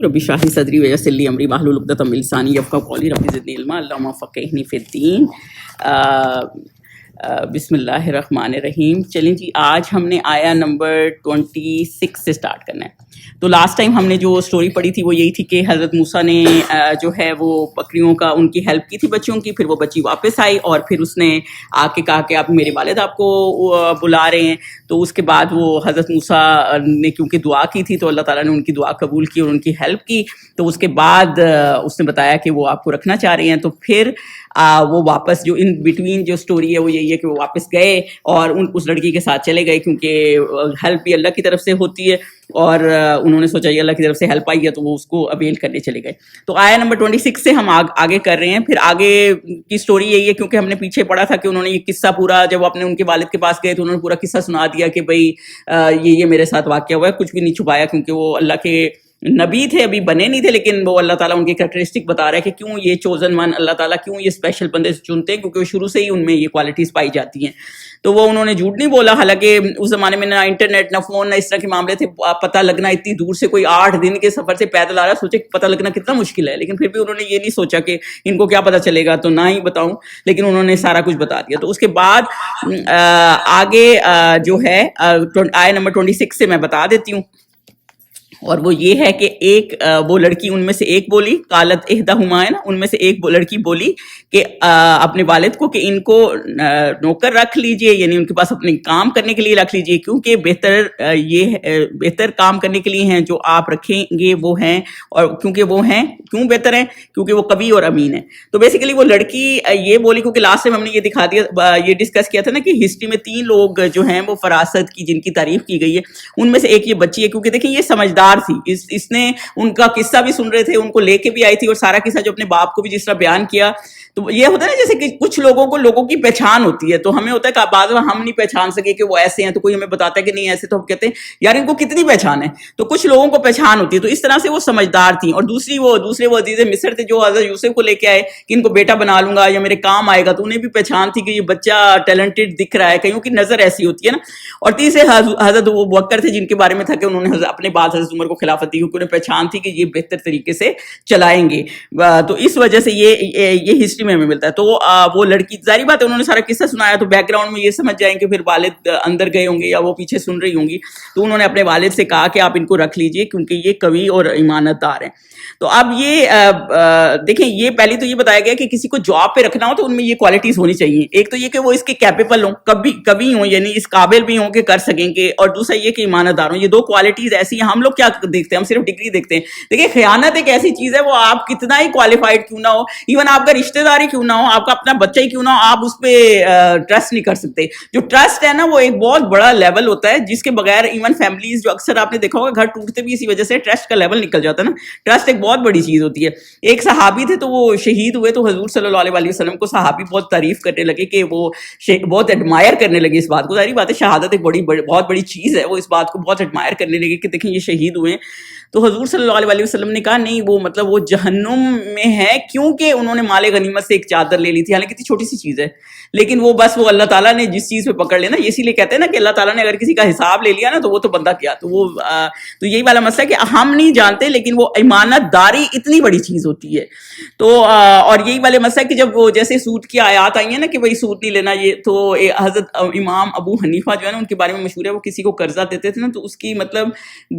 ربی اشرح لی صدری ویسر لی امری واحلل عقدۃ من لسانی یفقهوا قولی رب زدنی علما اللہم فقہنی فی الدین۔ بسم اللہ الرحمن الرحیم۔ چلیں جی، آج ہم نے آیا نمبر 26 سے سٹارٹ کرنا ہے۔ تو لاسٹ ٹائم ہم نے جو سٹوری پڑھی تھی وہ یہی تھی کہ حضرت موسیٰ نے جو ہے وہ بکریوں کا ان کی ہیلپ کی تھی بچوں کی، پھر وہ بچی واپس آئی اور پھر اس نے آ کے کہا کہ آپ میرے والد آپ کو بلا رہے ہیں۔ تو اس کے بعد وہ حضرت موسیٰ نے کیونکہ دعا کی تھی تو اللہ تعالیٰ نے ان کی دعا قبول کی اور ان کی ہیلپ کی۔ تو اس کے بعد اس نے بتایا کہ وہ آپ کو رکھنا چاہ رہے ہیں، تو پھر وہ واپس جو ان بٹوین جو سٹوری ہے وہ یہی ہے کہ وہ واپس گئے اور اس لڑکی کے ساتھ چلے گئے، کیونکہ ہیلپ بھی اللہ کی طرف سے ہوتی ہے اور انہوں نے سوچا یہ اللہ کی طرف سے ہیلپ آئی ہے تو وہ اس کو اویل کرنے چلے گئے۔ تو آیا نمبر 26 سے ہم آگے کر رہے ہیں۔ پھر آگے کی سٹوری یہی ہے، کیونکہ ہم نے پیچھے پڑھا تھا کہ انہوں نے یہ قصہ پورا، جب اپنے ان کے والد کے پاس گئے تو انہوں نے پورا قصہ سنا دیا کہ بھائی یہ میرے ساتھ واقعہ ہوا ہے، کچھ بھی نہیں چھپایا، کیونکہ وہ اللہ کے نبی تھے، ابھی بنے نہیں تھے، لیکن وہ اللہ تعالیٰ ان کی کریکٹرسٹک بتا رہا ہے کہ کیوں یہ چوزن ون، اللہ تعالیٰ کیوں یہ اسپیشل بندے چنتے ہیں، کیونکہ وہ شروع سے ہی ان میں یہ کوالٹیز پائی جاتی ہیں۔ تو وہ انہوں نے جھوٹ نہیں بولا، حالانکہ اس زمانے میں نہ انٹرنیٹ نہ فون نہ اس طرح کے معاملے تھے، پتہ لگنا اتنی دور سے، کوئی 8 دن کے سفر سے پیدل آ رہا ہے، سوچے پتہ لگنا کتنا مشکل ہے، لیکن پھر بھی انہوں نے یہ نہیں سوچا کہ ان کو کیا پتہ چلے گا تو نہ ہی بتاؤں، لیکن انہوں نے سارا کچھ بتا دیا۔ تو اس کے بعد آگے جو ہے آیت نمبر 26 سے میں بتا دیتی ہوں، اور وہ یہ ہے کہ ایک وہ لڑکی ان میں سے ایک بولی، قالت احدہما، ہے نا، ان میں سے ایک لڑکی بولی کہ اپنے والد کو کہ ان کو نوکر رکھ لیجئے، یعنی ان کے پاس اپنے کام کرنے کے لیے رکھ لیجئے، کیونکہ بہتر کام کرنے کے لیے ہیں جو آپ رکھیں گے وہ ہیں، اور کیونکہ وہ ہیں، کیوں بہتر ہیں، کیونکہ وہ قوی اور امین ہیں۔ تو بیسیکلی وہ لڑکی یہ بولی، کیونکہ لاسٹ ٹائم ہم نے یہ دکھا دیا، یہ ڈسکس کیا تھا نا کہ ہسٹری میں 3 لوگ جو ہیں وہ فراست کی جن کی تعریف کی گئی ہے، ان میں سے ایک یہ بچی ہے، کیونکہ دیکھیں یہ سمجھدار تھی، اس نے ان کا قصہ بھی سن رہے تھے، ان کو لے کے بھی آئی تھی، اور سارا قصہ جو اپنے باپ کو بھی جس طرح بیان کیا۔ تو یہ ہوتا ہے نا جیسے کہ کچھ لوگوں کو لوگوں کی پہچان ہوتی ہے، تو ہمیں ہوتا ہے کہ بعض ہم نہیں پہچان سکے کہ وہ ایسے ہیں، تو کوئی ہمیں بتاتا ہے کہ نہیں ایسے، تو ہم کہتے ہیں یار ان کو کتنی پہچان ہے۔ تو کچھ لوگوں کو پہچان ہوتی ہے، تو اس طرح سے وہ سمجھدار تھیں۔ اور دوسرے وہ عزیز مصر تھے جو حضرت یوسف کو لے کے آئے کہ ان کو بیٹا بنا لوں گا یا میرے کام آئے گا، تو انہیں بھی پہچان تھی کہ یہ بچہ ٹیلنٹڈ دکھ رہا ہے، کئیوں کی نظر ایسی ہوتی ہے نا۔ اور تیسرے حضرت وہ بکر تھے جن کے بارے میں تھا کہ انہوں نے اپنے بعد حضرت عمر کو خلافت دی، کیونکہ انہیں پہچان تھی کہ یہ بہتر طریقے سے چلائیں گے، تو اس وجہ سے یہ ہسٹری میں ہمیں ملتا ہے۔ تو وہ لڑکی، ظاہری بات ہے انہوں نے سارا قصہ سنایا تو بیک گراؤنڈ میں یہ سمجھ جائیں کہ پھر والد اندر گئے ہوں گے یا وہ پیچھے سن رہی ہوں گی، تو انہوں نے اپنے والد سے کہا کہ آپ ان کو رکھ لیجئے کیونکہ یہ قوی اور ایمانت دار ہیں۔ تو اب یہ دیکھیں، یہ پہلے تو یہ بتایا گیا کہ کسی کو جاب پہ رکھنا ہو تو ان میں یہ کوالٹیز ہونی چاہیے۔ ایک تو یہ کہ وہ اس کے کیپیبل ہوں، کبھی ہوں، یعنی اس قابل بھی ہوں کہ کر سکیں گے، اور دوسرا یہ کہ ایمانت دار ہوں۔ یہ 2 کوالٹیز ایسی ہیں۔ ہم لوگ کیا دیکھتے ہیں، ہم صرف ڈگری دیکھتے ہیں۔ دیکھیں، خیانت ایک ایسی چیز ہے، وہ آپ کتنا ہی کوالیفائڈ کیوں نہ ہو، ایون آپ کا رشتہ داری کیوں نہ ہو، آپ کا اپنا بچہ ہی کیوں نہ ہو، آپ اس پہ ٹرسٹ نہیں کر سکتے۔ جو ٹرسٹ ہے نا وہ ایک بہت بڑا لیول ہوتا ہے جس کے بغیر ایون فیملیز جو اکثر آپ نے دیکھا ہوگا گھر ٹوٹتے بھی اسی وجہ سے، ٹرسٹ کا لیول نکل جاتا ہے نا۔ ٹرسٹ ایک بہت بڑی چیز ہوتی ہے۔ ایک صحابی تھے تو وہ شہید ہوئے، تو حضور صلی اللہ علیہ وسلم کو صحابی بہت تعریف کرنے لگے کہ وہ بہت ایڈمائر کرنے لگے اس بات کو۔ ظاہری بات ہے شہادت ایک بہت بڑی چیز ہے، وہ اس بات کو بہت ایڈمائر کرنے لگے کہ دیکھیں یہ شہید ہوئے ہیں۔ تو حضور صلی اللہ علیہ وسلم نے کہا نہیں، وہ مطلب وہ جہنم میں ہے، کیونکہ انہوں نے مال غنیمت سے ایک چادر لے لی تھی، حالانکہ اتنی چھوٹی سی چیز ہے، لیکن وہ بس وہ اللہ تعالیٰ نے جس چیز پہ پکڑ لینا، اسی لیے کہتے ہیں نا کہ اللہ تعالیٰ نے اگر کسی کا حساب لے لیا نا تو وہ تو بندہ کیا، تو یہی والا مسئلہ ہے کہ ہم نہیں جانتے، لیکن وہ ایمانت داری اتنی بڑی چیز ہوتی ہے۔ تو اور یہی والے مسئلہ ہے کہ جب وہ جیسے سود کی آیات آئی ہیں نا کہ بھائی سود نہیں لینا، یہ تو حضرت امام ابو حنیفہ جو ہے نا ان کے بارے میں مشہور ہے، وہ کسی کو قرضہ دیتے تھے نا تو اس کی مطلب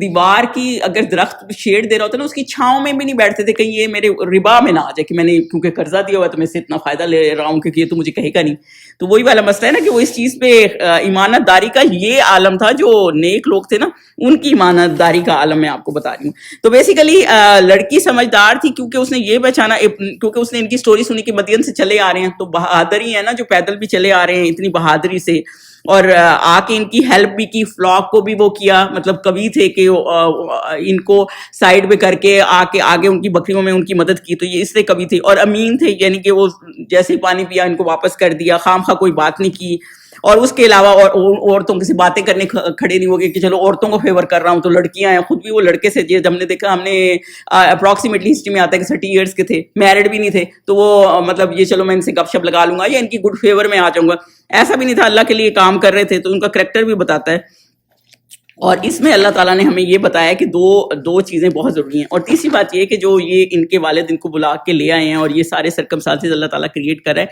دیوار کی اگر درخت شیڈ دے رہا ہوتا ہے نا، اس کی چھاؤں میں بھی نہیں بیٹھتے تھے کہیں یہ میرے ربا میں نہ آ جائے کہ میں نے کیونکہ قرضہ دیا ہوا ہے تو میں سے اتنا فائدہ لے رہا ہوں کیونکہ یہ تو مجھے کہے گا نہیں۔ تو وہی والا مسئلہ ہے نا کہ وہ اس چیز پہ ایمانت داری کا یہ عالم تھا، جو نیک لوگ تھے نا ان کی ایمانت داری کا عالم میں آپ کو بتا رہی ہوں۔ تو بیسیکلی لڑکی سمجھدار تھی کیونکہ اس نے یہ پہچانا، کیونکہ اس نے ان کی سٹوری سنی کہ مدین سے چلے آ رہے ہیں، تو بہادری ہے نا جو پیدل بھی چلے آ رہے ہیں اتنی بہادری سے، اور آ کے ان کی ہیلپ بھی کی، فلاک کو بھی وہ کیا، مطلب کبھی تھے کہ ان کو سائڈ پہ کر کے آ کے آگے ان کی بکریوں میں ان کی مدد کی، تو یہ اس سے کبھی تھے، اور امین تھے، یعنی کہ وہ جیسے ہی پانی پیا ان کو واپس کر دیا، خام خواہ کوئی بات نہیں کی۔ اور اس کے علاوہ عورتوں سے باتیں کرنے کھڑے نہیں ہو گئے کہ چلو عورتوں کو فیور کر رہا ہوں، تو لڑکیاں ہیں، خود بھی وہ لڑکے سے ہم نے دیکھا، ہم نے اپروکسیمیٹلی ہسٹری میں آتا ہے کہ 30 ایئرس کے تھے، میرڈ بھی نہیں تھے، تو وہ مطلب یہ چلو میں ان سے گپ شپ لگا لوں گا یا ان کی گڈ فیور میں آ جاؤں گا، ایسا بھی نہیں تھا، اللہ کے لیے کام کر رہے تھے، تو ان کا کریکٹر بھی بتاتا ہے۔ اور اس میں اللہ تعالیٰ نے ہمیں یہ بتایا کہ دو چیزیں بہت ضروری ہیں. اور تیسری بات یہ کہ جو یہ ان کے والد ان کو بلا کے لے آئے ہیں اور یہ سارے سرکمسٹانسز اللہ تعالیٰ کریٹ کر رہا ہے,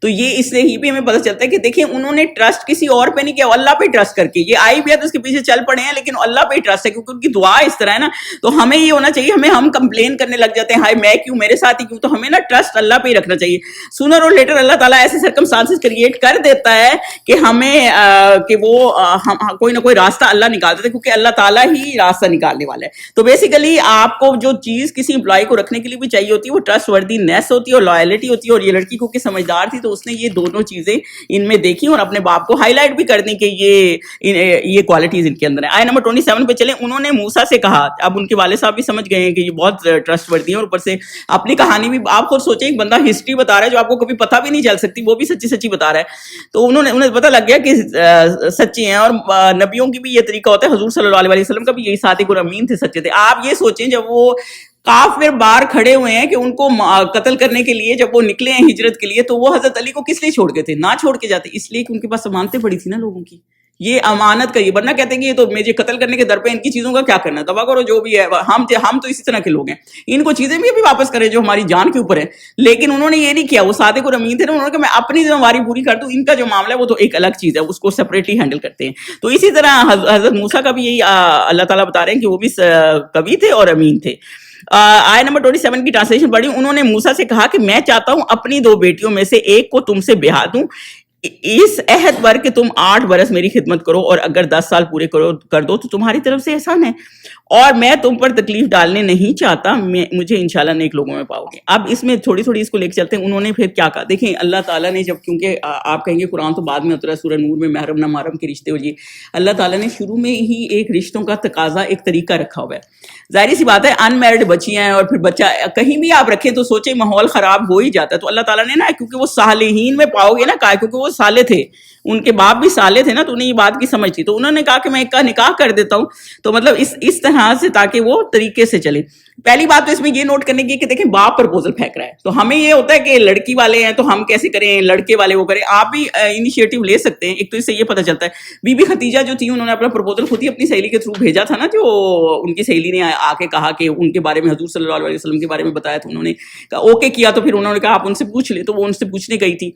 تو یہ اس سے ہی بھی ہمیں پتہ چلتا ہے کہ دیکھیں انہوں نے ٹرسٹ کسی اور پہ نہیں کیا, اللہ پہ ٹرسٹ کر کے یہ آئی بھی ہے تو اس کے پیچھے چل پڑے ہیں, لیکن اللہ پہ ہی ٹرسٹ ہے کیونکہ ان کی دعا اس طرح ہے نا. تو ہمیں یہ ہونا چاہیے, ہم کمپلین کرنے لگ جاتے ہیں ہائے میں کیوں, میرے ساتھ ہی کیوں, تو ہمیں نا ٹرسٹ اللہ پہ ہی رکھنا چاہیے. سونر اور لیٹر اللہ تعالیٰ ایسے سرکمسٹانسز کریٹ کر دیتا ہے کہ ہمیں کہ وہ کوئی نہ کوئی راستہ اللہ نکال دیتا ہے, کیونکہ اللہ تعالیٰ ہی راستہ نکالنے والا ہے. تو بیسیکلی آپ کو جو چیز کسی امپلائی کو رکھنے کے لیے بھی چاہیے ہوتی ہے وہ ٹرسٹ وردینیس ہوتی ہے اور لائلٹی ہوتی ہے. اور یہ لڑکی کیونکہ سمجھدار تھی تو اس نے یہ دونوں چیزیں ان میں دیکھی اور اپنے باپ کو ہائی لائٹ بھی کر دیں کہ یہ کوالٹیز ان کے اندر ہیں. آئے نمبر 27 پہ چلیں. انہوں نے موسیٰ سے کہا, اب ان کے والد صاحب بھی سمجھ گئے ہیں کہ یہ بہت ٹرسٹ وردی ہیں, اور اوپر سے اپنی کہانی بھی آپ خود سوچیں, ایک بندہ ہسٹری بتا رہا ہے جو آپ کو کبھی پتہ بھی نہیں چل سکتی, وہ بھی سچی سچی بتا رہا ہے. تو انہیں پتہ لگ گیا کہ سچے ہیں. اور نبیوں کی بھی یہ طریقہ ہوتا ہے, حضور صلی اللہ علیہ وسلم کا بھی یہی صادق اور امین تھے, سچے تھے. آپ یہ سوچیں جب وہ کافر باہر کھڑے ہوئے ہیں کہ ان کو قتل کرنے کے لیے, جب وہ نکلے ہیں ہجرت کے لیے, تو وہ حضرت علی کو کس لیے چھوڑ گئے تھے؟ نہ چھوڑ کے جاتے, اس لیے کہ ان کے پاس امانتیں پڑی تھی نا لوگوں کی, یہ امانت کا یہ. ورنہ کہتے ہیں کہ یہ تو مجھے قتل کرنے کے در پہ ان کی چیزوں کا کیا کرنا ہے, تباہ کرو جو بھی ہے, ہم تو اسی طرح کے لوگ ہیں, ان کو چیزیں بھی ابھی واپس کریں جو ہماری جان کے اوپر ہے. لیکن انہوں نے یہ نہیں کیا, وہ صادق اور امین تھے, انہوں نے کہا میں اپنی ذمہ داری پوری کر دوں, ان کا جو معاملہ ہے وہ تو ایک الگ چیز ہے, اس کو سپریٹلی ہینڈل کرتے ہیں. تو اسی طرح حضرت موسیٰ کا بھی یہی اللہ تعالیٰ بتا رہے ہیں کہ وہ بھی کوی تھے اور امین تھے. آیت نمبر 27 کی ٹرانسلیشن پڑھی. انہوں نے موسیٰ سے کہا کہ میں چاہتا ہوں اپنی 2 بیٹیوں میں سے ایک کو تم سے بیاہ دوں, اس عہد پر کہ تم 8 برس میری خدمت کرو, اور اگر 10 سال پورے کر دو تو تمہاری طرف سے احسان ہے, اور میں تم پر تکلیف ڈالنے نہیں چاہتا, مجھے انشاءاللہ نیک لوگوں میں پاؤ گے. اب اس میں تھوڑی تھوڑی اس کو لے کے چلتے ہیں. انہوں نے پھر کیا کہا دیکھیں, اللہ تعالیٰ نے جب, کیونکہ آپ کہیں گے قرآن تو بعد میں اترا ہے, سورہ نور میں محرم نہ محرم کے رشتے ہو جی, اللہ تعالیٰ نے شروع میں ہی ایک رشتوں کا تقاضا, ایک طریقہ رکھا ہوا ہے. ظاہر سی بات ہے ان میرڈ بچیاں ہیں, اور پھر بچہ کہیں بھی آپ رکھیں تو سوچیں ماحول خراب ہو ہی جاتا ہے. تو اللہ تعالیٰ نے نا, کیونکہ وہ صالحین میں پاؤ گے نا, کہا کیونکہ وہ صالح تھے, ان کے باپ بھی صالح تھے نا, تو انہیں یہ بات کی سمجھ تھی, تو انہوں نے کہا کہ میں ایک کا نکاح کر دیتا ہوں. تو مطلب اس طرح سے تاکہ وہ طریقے سے چلے. پہلی بات تو اس میں یہ نوٹ کرنے کی کہ دیکھیں باپ پرپوزل پھینک رہا ہے, تو ہمیں یہ ہوتا ہے کہ لڑکی والے ہیں تو ہم کیسے کریں, لڑکے والے وہ کریں. آپ بھی انیشیٹو لے سکتے ہیں. ایک تو اس سے یہ پتہ چلتا ہے, بی بی خدیجہ جو تھی انہوں نے اپنا پرپوزل خود ہی اپنی سہیلی کے تھرو بھیجا تھا نا, جو ان کی سہیلی نے آ کے کہا کہ ان کے بارے میں حضور صلی اللہ علیہ وسلم کے بارے میں بتایا تھا, انہوں نے کہا اوکے کیا, تو پھر انہوں نے کہا آپ ان سے پوچھ لیں, تو وہ ان سے پوچھنے گئی تھی.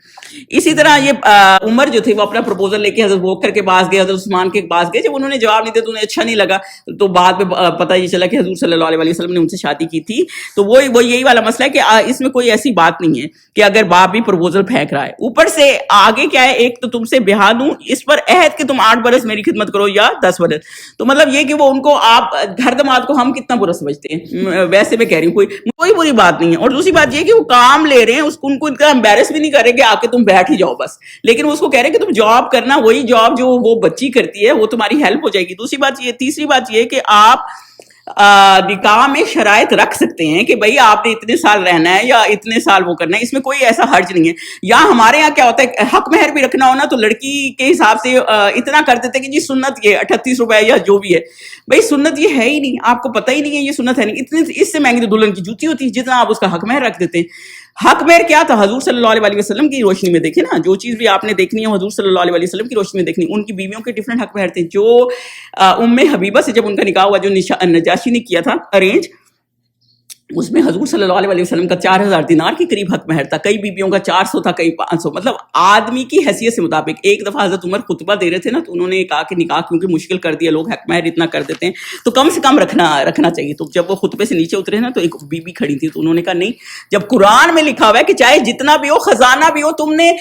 اسی طرح یہ عمر جو تھے وہ اپنا پرپوزل لے کے حضرت بکر کے پاس گئے, حضرت عثمان کے پاس گئے. جب انہوں نے جواب نہیں دیا تو انہیں اچھا نہیں لگا, تو بعد میں پتہ یہ چلا کہ حضور صلی اللہ علیہ وسلم نے ان سے شادی کی تھی. تو وہ یہی والا مسئلہ ہے کہ اس میں کوئی ایسی بات نہیں ہے کہ اگر باپ بھی پرپوزل پھینک رہا ہے. اوپر سے آگے کیا ہے, ایک تو تم سے بیاہ دوں, اس پر عہد کہ تم 8 برس میری خدمت کرو یا 10 برس. تو مطلب یہ کہ وہ ان کو, آپ ہر دماد کو ہم کتنا برا سمجھتے ہیں, ویسے میں کہہ رہی ہوں کوئی بری بات نہیں ہے. اور دوسری بات یہ کہ وہ کام لے رہے ہیں, ان کو اتنا امبیرس بھی نہیں کر رہے کہ آ کے تم بیٹھ ہی جاؤ بس, لیکن وہ اس کو کہہ رہے ہیں کہ تم جاب کرنا, وہی جاب جو وہ بچی کرتی ہے, وہ تمہاری ہیلپ ہو جائے گی. تیسری بات یہ کہ آپ نکاح میں شرائط رکھ سکتے ہیں کہ بھائی آپ نے اتنے سال رہنا ہے یا اتنے سال وہ کرنا ہے, اس میں کوئی ایسا حرج نہیں ہے. یا ہمارے یہاں کیا ہوتا ہے, حق مہر بھی رکھنا ہونا تو لڑکی کے حساب سے اتنا کر دیتے کہ جی سنت یہ 38 روپے یا جو بھی ہے. بھائی سنت یہ ہے ہی نہیں, آپ کو پتہ ہی نہیں ہے یہ سنت ہے نہیں. اتنے اس سے مہنگی تو دلہن کی جوتی ہوتی ہے جتنا آپ اس کا حق مہر رکھ دیتے ہیں. حق مہر کیا تھا حضور صلی اللہ علیہ وسلم کی روشنی میں دیکھیں نا, جو چیز بھی آپ نے دیکھنی ہے حضور صلی اللہ علیہ وسلم کی روشنی میں دیکھنی. ان کی بیویوں کے ڈفرینٹ حق مہر تھے. جو ام حبیبہ سے جب ان کا نکاح ہوا, جو نجاشی نے کیا تھا ارینج, اس میں حضور صلی اللہ علیہ وسلم کا 4000 دینار کے قریب حق مہر تھا. کئی بیویوں کا 400 تھا, کئی 500. مطلب آدمی کی حیثیت سے مطابق. ایک دفعہ حضرت عمر خطبہ دے رہے تھے نا, تو انہوں نے کہا کہ نکاح کیونکہ مشکل کر دیا, لوگ حق مہر اتنا کر دیتے ہیں تو کم سے کم رکھنا چاہیے. تو جب وہ خطبے سے نیچے اترے نا, تو ایک بی بی کھڑی تھی, تو انہوں نے کہا نہیں, جب قرآن میں لکھا ہوا ہے کہ چاہے جتنا بھی ہو, خزانہ بھی ہو, تم نے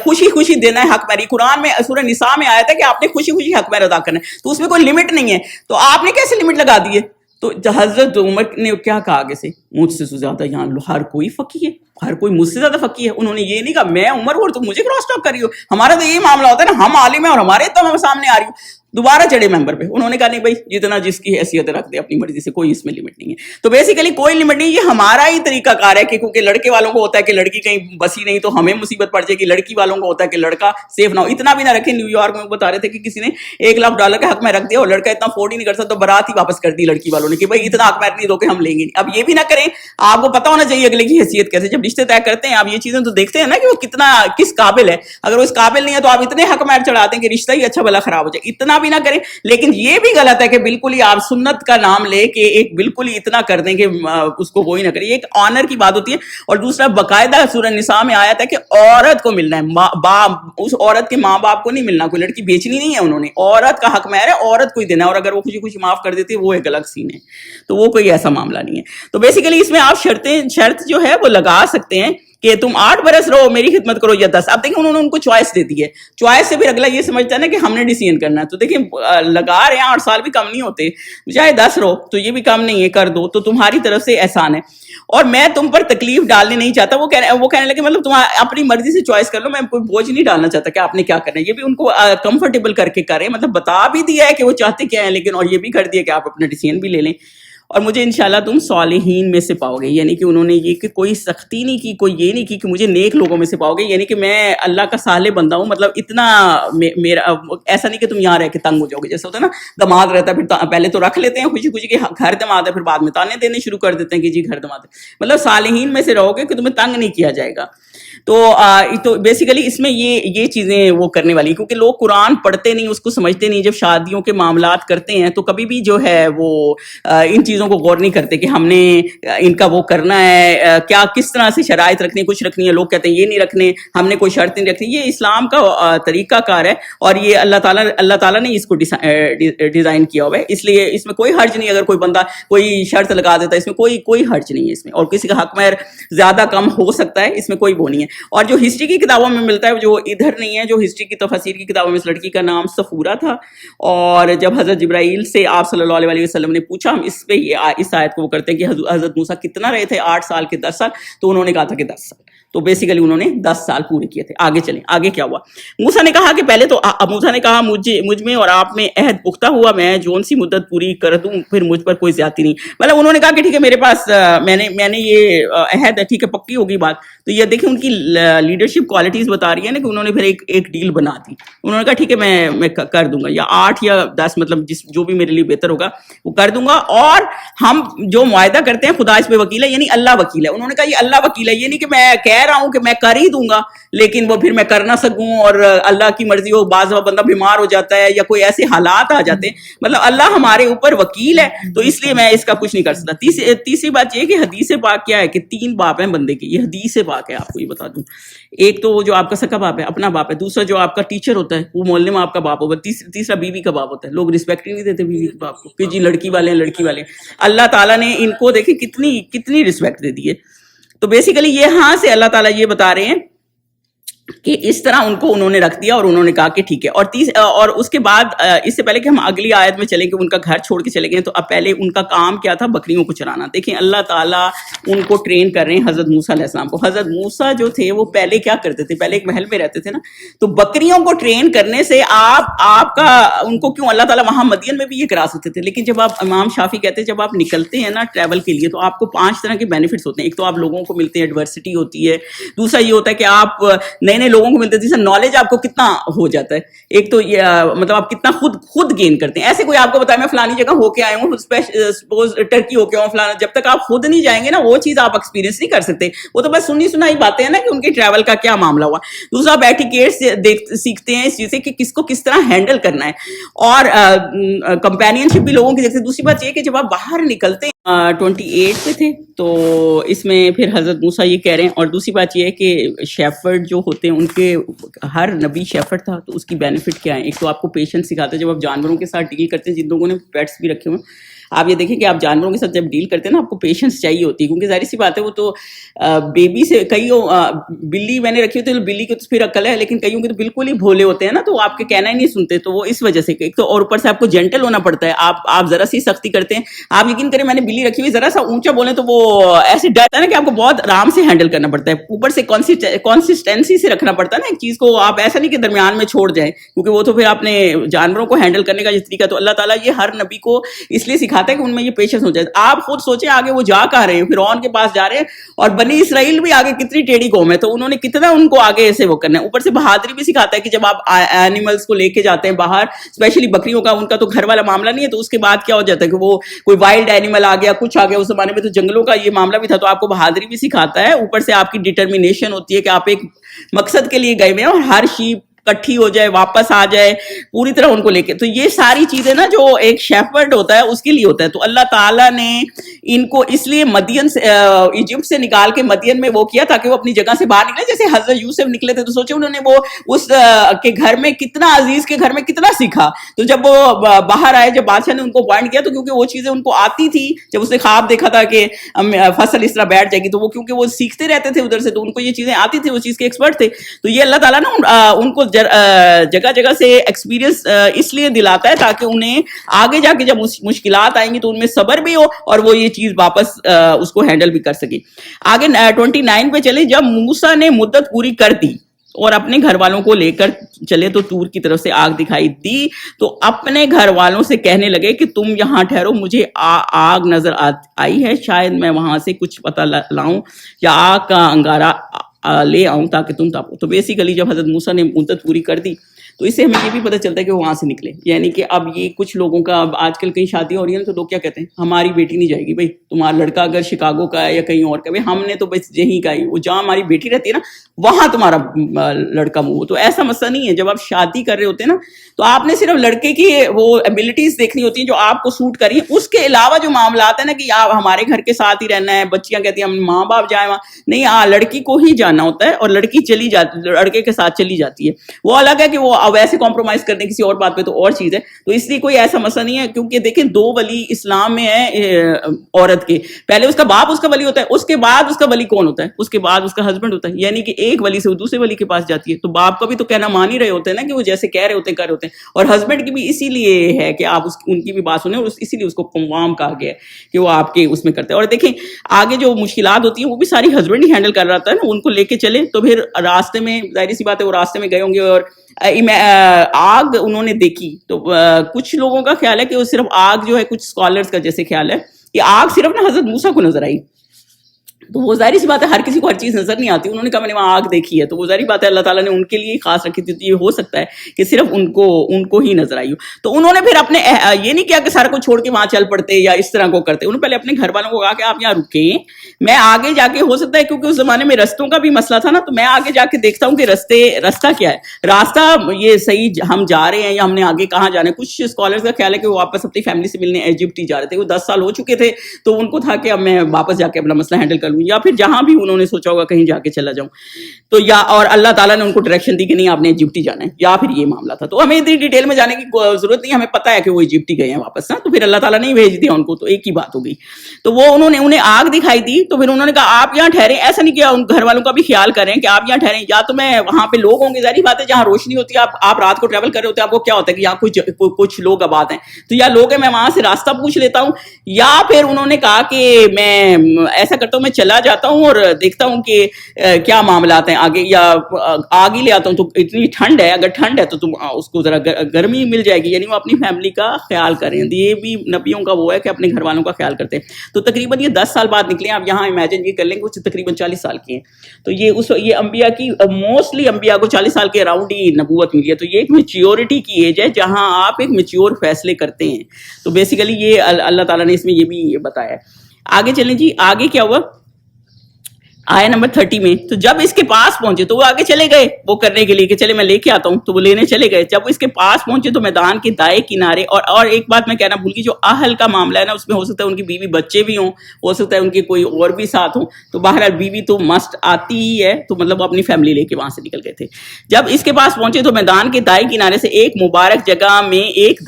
خوشی خوشی دینا ہے حق مہر. قرآن میں سورہ نساء میں آیا تھا کہ آپ نے خوشی خوشی حق مہر ادا کرنا ہے, تو اس میں کوئی لمٹ نہیں ہے. تو آپ نے کیسے لمٹ لگا دی ہے؟ تو حضرت عمر نے کیا کہا آگے سے, مجھ سے زیادہ یہاں ہر کوئی فقی ہے, ہر کوئی مجھ سے زیادہ فقی ہے. انہوں نے یہ نہیں کہا میں عمر ہوں اور تم مجھے کراس ٹاک کر رہی ہو. ہمارا تو یہی معاملہ ہوتا ہے نا, ہم عالم ہیں اور ہمارے تو سامنے آ رہی ہوں. دوبارہ چڑھے ممبر پہ. انہوں نے کہا نہیں بھائی جتنا جس کی حیثیت رکھ دے اپنی مرضی سے, کوئی اس میں لمٹ نہیں ہے. تو بیسیکلی کوئی لمٹ نہیں, یہ ہمارا ہی طریقہ کار ہے کہ کیونکہ لڑکے والوں کو ہوتا ہے کہ لڑکی کہیں بسی نہیں تو ہمیں مصیبت پڑ جائے گی, لڑکی والوں کو ہوتا ہے کہ لڑکا سیف نہ ہو. اتنا بھی نہ رکھے. نیو یارک میں بتا رہے تھے کہ کسی نے $1,00,000 کا حق میں رکھ دیا اور لڑکا اتنا افورڈ ہی نہیں کر سکتا, تو برات ہی واپس کر دی لڑکی والوں نے کہ بھائی اتنا حق میں نہیں دو کہ ہم لیں گے. اب یہ بھی نہ کریں, آپ کو پتا ہونا چاہیے اگلے کی حیثیت کیسے. جب رشتے طے کرتے ہیں آپ یہ چیزیں تو دیکھتے ہیں نا کہ وہ کتنا کس قابل ہے. اگر وہ اس قابل نہیں ہے تو آپ اتنے حق مہر چڑھاتے ہیں کہ رشتہ ہی اچھا بھلا خراب ہو جائے. اتنا بھی نہ کریں. لیکن یہ بھی غلط ہے کہ بالکل ہی آپ سنت کا نام لے کے ایک بالکل ہی اتنا کر دیں کہ اس کو وہی نہ کریں. یہ ایک آنر کی بات ہوتی ہے. اور دوسرا باقاعدہ سورہ نساء میں آیا تھا کہ عورت کو ملنا ہے, اس عورت کے ماں باپ کو نہیں ملنا, کوئی لڑکی بیچنی نہیں ہے انہوں نے, عورت کا حق مہر ہے, عورت کو ہی دینا, اور اگر وہ خوشی خوشی معاف کر دیتی ہے وہ ایک الگ سین ہے. تو وہ کوئی ایسا معاملہ نہیں ہے. تو بیسیکلی اس میں آپ شرط جو ہے وہ لگا سکتے ہیں کہ تم 8 برس رہو میری خدمت کرو یا 10. اب دیکھیں انہوں نے ان کو چوائس دے دی ہے. چوائس سے پھر اگلا یہ سمجھتا ہے نا کہ ہم نے ڈیسیژن کرنا ہے. تو دیکھیں لگا رہے ہیں 8 سال بھی کم نہیں ہوتے, چاہے 10 رہو تو یہ بھی کم نہیں ہے, کر دو تو تمہاری طرف سے احسان ہے. اور میں تم پر تکلیف ڈالنے نہیں چاہتا. وہ کہنے لگے مطلب تم اپنی مرضی سے چوائس کر لو, میں کوئی بوجھ نہیں ڈالنا چاہتا کہ آپ نے کیا کرنا ہے. یہ بھی ان کو کمفرٹیبل کر کے کریں, مطلب بتا بھی دیا ہے کہ وہ چاہتے کیا ہیں, لیکن اور یہ بھی کر دیا کہ آپ اپنا ڈیسیژن بھی لے لیں. اور مجھے انشاءاللہ تم صالحین میں سے پاؤ گے, یعنی کہ انہوں نے یہ کہ کوئی سختی نہیں کی, کوئی یہ نہیں کی کہ مجھے نیک لوگوں میں سے پاؤ گے, یعنی کہ میں اللہ کا صالح بندہ ہوں. مطلب اتنا میرا ایسا نہیں کہ تم یہاں رہ کے تنگ ہو جاؤ گے. جیسا ہوتا ہے نا دماد رہتا ہے, پھر پہلے تو رکھ لیتے ہیں خوشی خوشی کے گھر دماد ہے, پھر بعد میں تانے دینے شروع کر دیتے ہیں کہ جی گھر دماد ہے. مطلب صالحین میں سے رہو گے کہ تمہیں تنگ نہیں کیا جائے گا. تو بیسیکلی اس میں یہ چیزیں وہ کرنے والی, کیونکہ لوگ قرآن پڑھتے نہیں, اس کو سمجھتے نہیں. جب شادیوں کے معاملات کرتے ہیں تو کبھی بھی جو ہے وہ ان چیزوں کو غور نہیں کرتے کہ ہم نے ان کا وہ کرنا ہے, کیا کس طرح سے شرائط رکھنی, کچھ رکھنی ہے. لوگ کہتے ہیں یہ نہیں رکھنے, ہم نے کوئی شرط نہیں رکھنی. یہ اسلام کا طریقہ کار ہے, اور یہ اللہ تعالیٰ نے اس کو ڈیزائن کیا ہوا ہے. اس لیے اس میں کوئی حرج نہیں. اگر کوئی بندہ کوئی شرط لگا دیتا ہے, اس میں کوئی حرج نہیں ہے اس میں. اور کسی کا حق مہر زیادہ کم ہو سکتا ہے, اس میں کوئی وہ نہیں ہے. اور جو ہسٹری کی کتابوں میں ملتا ہے, جو ادھر نہیں ہے, جو ہسٹری کی تفاسیر کی کتابوں میں اس لڑکی کا نام صفورہ تھا. اور جب حضرت جبرائیل سے آپ صلی اللہ علیہ وسلم نے پوچھا, ہم اس پہ اس آیت کو وہ کرتے ہیں کہ حضرت موسیٰ کتنا رہے تھے, 8 سال کے 10 سال, تو انہوں نے کہا تھا کہ 10 سال. تو بیسیکلی انہوں نے 10 سال پورے کیے تھے. آگے چلیں, آگے کیا ہوا. موسیٰ نے کہا کہ پہلے تو موسیٰ نے کہا مجھ میں اور آپ میں عہد پختہ ہوا, میں جون سی مدت پوری کر دوں, پھر مجھ پر کوئی زیادتی نہیں. مطلب انہوں نے کہا کہ ٹھیک ہے میرے پاس میں نے یہ عہد ہے, ٹھیک ہے پکی ہوگی بات. تو یہ دیکھیں ان کی لیڈرشپ کوالٹیز بتا رہی ہے نا کہ انہوں نے پھر ایک ڈیل بنا دی. انہوں نے کہا ٹھیک ہے میں کر دوں گا, یا 8 یا 10, مطلب جو بھی میرے لیے بہتر ہوگا وہ کر دوں گا. اور ہم جو معاہدہ کرتے ہیں خدا اس پہ وکیل ہے, یعنی اللہ وکیل ہے. انہوں نے کہا یہ اللہ وکیل ہے, یہ نہیں کہ میں کہہ رہا ہوں کہ میں کر ہی دوں گا لیکن وہ پھر میں کر نہ سکوں, اور اللہ کی مرضی ہو, بعض بندہ بیمار ہو جاتا ہے یا کوئی ایسے حالات آ جاتے ہیں. مطلب اللہ ہمارے اوپر وکیل ہے, تو اس لیے میں اس کا کچھ نہیں کر سکتا. تیسری بات یہ کہ حدیث پاک کیا ہے کہ 3 باپ ہیں بندے کے. یہ حدیث پاک ہے, آپ کو یہ بتا دوں. ایک تو جو آپ کا سکا باپ ہے, اپنا باپ ہے. دوسرا جو آپ کا ٹیچر ہوتا ہے, وہ محلے میں آپ کا باپ ہوگا. تیسرا بیوی کا باپ ہوتا ہے. لوگ رسپیکٹ ہی نہیں دیتے بیوی کے باپ کو کہ جی لڑکی والے ہیں, لڑکی والے. اللہ تعالیٰ نے ان کو دیکھیں کتنی رسپیکٹ دے دی ہے. تو بیسیکلی یہاں سے اللہ تعالیٰ یہ بتا رہے ہیں کہ اس طرح ان کو انہوں نے رکھ دیا, اور انہوں نے کہا کہ ٹھیک ہے. اور اس کے بعد اس سے پہلے کہ ہم اگلی آیت میں چلیں کہ ان کا گھر چھوڑ کے چلے گئے, تو اب پہلے ان کا کام کیا تھا, بکریوں کو چرانا. دیکھیں اللہ تعالیٰ ان کو ٹرین کر رہے ہیں حضرت موسیٰ علیہ السلام کو. حضرت موسیٰ جو تھے وہ پہلے کیا کرتے تھے, پہلے ایک محل میں رہتے تھے نا, تو بکریوں کو ٹرین کرنے سے آپ کا ان کو کیوں اللہ تعالیٰ وہاں مدین میں بھی یہ کرا سکتے تھے. لیکن جب آپ امام شافی کہتے ہیں جب آپ نکلتے ہیں نا ٹریول کے لیے, تو آپ کو 5 طرح کے بینیفٹس ہوتے ہیں. ایک تو آپ لوگوں کو ملتے ہیں, ایڈورسٹی ہوتی ہے. دوسرا یہ ہوتا ہے کہ آپ نئے لوگوں کو ملتے ہیں, نالج آپ کو کتنا ہو جاتا ہے. ایک تو مطلب آپ کتنا خود گین کرتے ہیں. ایسے کوئی آپ کو بتائے میں فلانی جگہ ہو کے آیا ہوں, سپوز ٹرکی ہو کے آؤں فلانا, جب تک آپ خود نہیں جائیں گے نا وہ چیز آپ ایکسپیرینس نہیں کر سکتے. وہ تو بس سنائی باتیں ہیں نا کہ ان کے ٹریول کا کیا معاملہ ہوا. دوسرا آپ ایٹیکیٹ سیکھتے ہیں اس چیز سے کہ کس کو کس طرح ہینڈل کرنا ہے, اور کمپینین شپ بھی لوگوں کی دیکھتے ہیں. دوسری بات یہ کہ جب آپ باہر نکلتے ہیں 28 پہ تھے, تو اس میں پھر حضرت موسیٰ یہ کہہ رہے ہیں. اور دوسری بات یہ ہے کہ شیفرڈ جو ہوتے ہیں ان کے ہر نبی شیفرڈ تھا, تو اس کی بینیفٹ کیا ہے. ایک تو آپ کو پیشنس سکھاتے ہیں جب آپ جانوروں کے ساتھ ڈیل کرتے ہیں, جن لوگوں نے پیٹس بھی رکھے ہوئے. آپ یہ دیکھیں کہ آپ جانوروں کے ساتھ جب ڈیل کرتے ہیں نا, آپ کو پیشنس چاہیے ہوتی ہے, کیونکہ ظاہر سی بات ہے وہ تو بیبی سے بلی میں نے رکھی ہوتی ہے, بلی کی تو پھر عقل ہے, لیکن کئیوں کے تو بالکل ہی بھولے ہوتے ہیں نا, تو وہ آپ کے کہنا ہی نہیں سنتے. تو وہ اس وجہ سے ایک تو, اور اوپر سے آپ کو جینٹل ہونا پڑتا ہے. آپ ذرا سی سختی کرتے ہیں. آپ یقین کریں میں نے بلی رکھی ہوئی, ذرا سا اونچا بولیں تو وہ ایسے ڈرتا ہے نا کہ آپ کو بہت آرام سے ہینڈل کرنا پڑتا ہے. اوپر سے کنسسٹینسی سے رکھنا پڑتا ہے نا ایک چیز کو. آپ ایسا نہیں کہ درمیان میں چھوڑ جائیں, کیونکہ وہ تو پھر آپ نے جانوروں کو ہینڈل کرنے کا یہ طریقہ. تو اللہ تعالیٰ یہ ہر نبی کو اس لیے سکھاتا ہے کہ ان میں یہ پیشنس ہو جائے. آپ خود سوچیں آگے وہ جا کہاں رہے ہیں, فرعون کے پاس جا رہے ہیں, اور بنی اسرائیل بھی آگے کتنی ٹیڑھی قوم ہے, تو انہوں نے کتنا ان کو آگے ایسے وہ کرنا ہے. اوپر سے بہادری بھی سکھاتا ہے کہ جب آپ اینیملس کو لے کے جاتے ہیں باہر, اسپیشلی بکریوں کا, ان کا تو گھر والا معاملہ نہیں ہے, تو اس کے بعد کیا ہو جاتا ہے کہ وہ کوئی وائلڈ اینیمل آ گیا, کچھ آ گیا. اس زمانے میں تو جنگلوں کا یہ معاملہ بھی تھا, تو آپ کو بہادری بھی سکھاتا ہے. اوپر سے آپ کی ڈٹرمینیشن ہوتی ہے کہ آپ ایک مقصد کے لیے گئے ہوئے ہیں, اور ہر شیپ کٹھی ہو جائے, واپس آ جائے پوری طرح ان کو لے کے. تو یہ ساری چیزیں نا جو ایک شیپرڈ ہوتا ہے اس کے لیے ہوتا ہے. تو اللہ تعالیٰ نے ان کو اس لیے مدین سے ایجپٹ سے نکال کے مدین میں وہ کیا تاکہ وہ اپنی جگہ سے باہر نکلے. جیسے حضرت یوسف نکلے تھے تو سوچے انہوں نے وہ اس کے گھر میں کتنا, عزیز کے گھر میں کتنا سیکھا. تو جب وہ باہر آئے, جب بادشاہ نے ان کو اپوائنٹ کیا تو کیونکہ وہ چیزیں ان کو آتی تھی, جب اس نے خواب دیکھا تھا کہ فصل اس طرح بیٹھ جائے گی, تو وہ کیونکہ وہ سیکھتے رہتے تھے ادھر سے, تو ان کو یہ چیزیں آتی تھی, اس چیز کے ایکسپرٹ تھے. تو یہ اللہ تعالیٰ نا ان کو جگہ جگہ سے ایکسپیرینس اس لیے دلاتا ہے تاکہ انہیں آگے جا کے جب مشکلات آئیں گی تو ان میں صبر بھی ہو اور وہ یہ چیز واپس اس کو ہینڈل بھی کر سکے. آگے 29 پہ چلے. جب موسیٰ نے مدت پوری کر دی اور اپنے گھر والوں کو لے کر چلے تو طور کی طرف سے آگ دکھائی دی, تو اپنے گھر والوں سے کہنے لگے کہ تم یہاں ٹھہرو, مجھے آگ نظر آئی ہے, شاید میں وہاں سے کچھ پتہ لاؤں یا آگ کا انگارہ لے آؤں تاکہ تم تاپو. تو بیسیکلی جب حضرت موسیٰ نے مدت پوری کر دی تو اس سے ہمیں یہ بھی پتہ چلتا ہے کہ وہ وہاں سے نکلے. یعنی کہ اب یہ کچھ لوگوں کا, اب آج کل کئی شادیاں ہو رہی ہیں تو لوگ کیا کہتے ہیں, ہماری بیٹی نہیں جائے گی بھائی, تمہارا لڑکا اگر شکاگو کا ہے یا کہیں اور کا, ہم نے تو بس یہیں کا ہی, وہ جہاں ہماری بیٹی رہتی ہے نا وہاں تمہارا لڑکا منہ. تو ایسا مسئلہ نہیں ہے. جب آپ شادی کر رہے ہوتے ہیں نا تو آپ نے صرف لڑکے کی وہ ایبلٹیز دیکھنی ہوتی ہیں جو آپ کو سوٹ کری, اس کے علاوہ جو معاملات ہیں نا کہ آپ ہمارے گھر کے ساتھ ہی رہنا ہے, بچیاں کہتی ہیں ہم ماں باپ جائیں وہاں, نہیں, لڑکی کو ہی جانا ہوتا ہے اور لڑکی چلی جاتی, لڑکے کے ساتھ چلی جاتی ہے. وہ الگ ہے کہ وہ ویسے کمپرومائز کرنے کسی اور بات پہ تو اور چیز ہے. تو اس لیے کوئی ایسا مسئلہ نہیں ہے, کیونکہ دیکھیں 2 ولی اسلام میں ہے عورت کے, پہلے اس کا باپ اس کا ولی ہوتا ہے, اس کے بعد اس کا ولی کون ہوتا ہے, اس کے بعد اس کا ہسبینڈ ہوتا ہے. یعنی کہ ایک ولی سے وہ دوسرے ولی کے پاس جاتی ہے, تو باپ کا بھی تو کہنا مان ہی رہے ہوتے ہیں نا کہ وہ جیسے کہہ رہے ہوتے ہیں کر رہے ہوتے ہیں, اور ہسبینڈ کی بھی اسی لیے ہے کہ آپ ان کی بھی بات سنیں, اور اسی لیے اس کو قوام کہا گیا ہے کہ وہ آپ کے اس میں کرتے ہیں. اور دیکھیں آگے جو مشکلات ہوتی ہیں وہ بھی ساری ہسبینڈ ہی ہینڈل کر رہا تھا نا, ان کو لے کے چلے. تو پھر راستے میں ظاہر سی بات ہے وہ راستے میں گئے ہوں گے اور آگ انہوں نے دیکھی. تو کچھ لوگوں کا خیال ہے کہ وہ صرف آگ جو ہے, کچھ اسکالرز کا جیسے خیال ہے کہ آگ صرف نا حضرت موسیٰ کو نظر آئی. تو وہ ظاہری سی بات ہے ہر کسی کو ہر چیز نظر نہیں آتی. انہوں نے کہا میں نے وہاں آگ دیکھی ہے, تو وہ ظاہری بات ہے اللہ تعالیٰ نے ان کے لیے خاص رکھی تھی. تو یہ ہو سکتا ہے کہ صرف ان کو ہی نظر آئی ہو. تو انہوں نے پھر اپنے یہ نہیں کیا کہ سارا کو چھوڑ کے وہاں چل پڑتے یا اس طرح کو کرتے. انہوں نے پہلے اپنے گھر والوں کو کہا کہ آپ یہاں رکیں, میں آگے جا کے, ہو سکتا ہے کیونکہ اس زمانے میں رستوں کا بھی مسئلہ تھا نا, تو میں آگے جا کے دیکھتا ہوں کہ راستہ کیا ہے, راستہ یہ صحیح ہم جا رہے ہیں یا ہم نے آگے کہاں جانا ہے. کچھ اسکالرز کا خیال ہے کہ وہ واپس اپنی فیملی سے ملنے ایجپٹ ہی جا رہے تھے. وہ 10 سال ہو چکے تھے تو ان کو تھا کہ اب میں واپس جا کے اپنا مسئلہ ہینڈل کر لوں, یا پھر جہاں بھی انہوں نے سوچا ہوگا کہیں جا کے چلا جاؤں. تو یا اور اللہ تعالیٰ نے ان کو ڈائریکشن دی کہ نہیں آپ نے ایجپٹ ہی جانا ہے, یا پھر یہ معاملہ تھا. تو ہمیں اتنی ڈیٹیل میں جانے کی ضرورت نہیں, ہمیں پتہ ہے کہ وہ ایجپٹ ہی گئے ہیں واپس نا. تو پھر اللہ تعالیٰ نے ہی بھیج دیا ان کو, تو ایک ہی بات ہو گئی. تو وہ انہیں آگ دکھائی دی, تو پھر انہوں نے کہا آپ یہاں ٹھہریں. ایسا نہیں کیا, ان گھر والوں کا بھی خیال کریں کہ آپ یہاں ٹھہریں, یا تو میں وہاں پہ لوگ ہوں گے, ظاہری بات ہے جہاں روشنی ہوتی ہے, آپ رات کو ٹریول کر رہے ہوتے ہیں, آپ کو کیا ہوتا ہے کہ یہاں کچھ لوگ آباد ہیں, تو یا لوگ ہیں میں وہاں سے راستہ پوچھ لیتا ہوں. یا پھر انہوں نے کہا کہ میں ایسا کرتا ہوں, میں چلا جاتا ہوں اور دیکھتا ہوں کہ کیا معاملات ہیں آگے, یا آگ ہی لے آتا ہوں. تو اتنی ٹھنڈ ہے, اگر ٹھنڈ ہے تو تم اس کو ذرا گرمی مل جائے گی. یعنی وہ اپنی فیملی کا خیال کریں. یہ بھی نبیوں کا وہ ہے کہ اپنے گھر والوں کا خیال کرتے ہیں. تو تقریباً یہ 10 سال بعد نکلے. آپ یہاں امیجن یہ کر لیں کہ تقریباً 40 سال کی ہیں. تو یہ انبیاء کی موسٹلی انبیاء کو 40 سال کے اراؤنڈ ہی نبوت ملی ہے. تو یہ ایک میچیورٹی کی ایج ہے جہاں آپ ایک میچیور فیصلے کرتے ہیں. تو بیسیکلی یہ اللہ تعالیٰ نے اس میں یہ بھی بتایا ہے. آگے چلیں جی, آگے کیا ہوا آیا نمبر 30 میں. تو جب اس کے پاس پہنچے تو وہ آگے چلے گئے وہ کرنے کے لیے کہ چلے میں لے کے آتا ہوں, تو وہ لینے چلے گئے. جب وہ اس کے پاس پہنچے تو میدان کے دائیں کنارے, اور ایک بات میں کہنا بھول گئی, جو اہل کا معاملہ ہے نا اس میں ہو سکتا ہے ان کی بیوی بچے بھی ہوں, ہو سکتا ہے ان کے کوئی اور بھی ساتھ ہوں. تو بہرحال بیوی تو مسٹ آتی ہی ہے, تو مطلب وہ اپنی فیملی لے کے وہاں سے نکل گئے تھے. جب اس کے پاس پہنچے تو میدان کے دائیں کنارے سے ایک مبارک جگہ میں ایک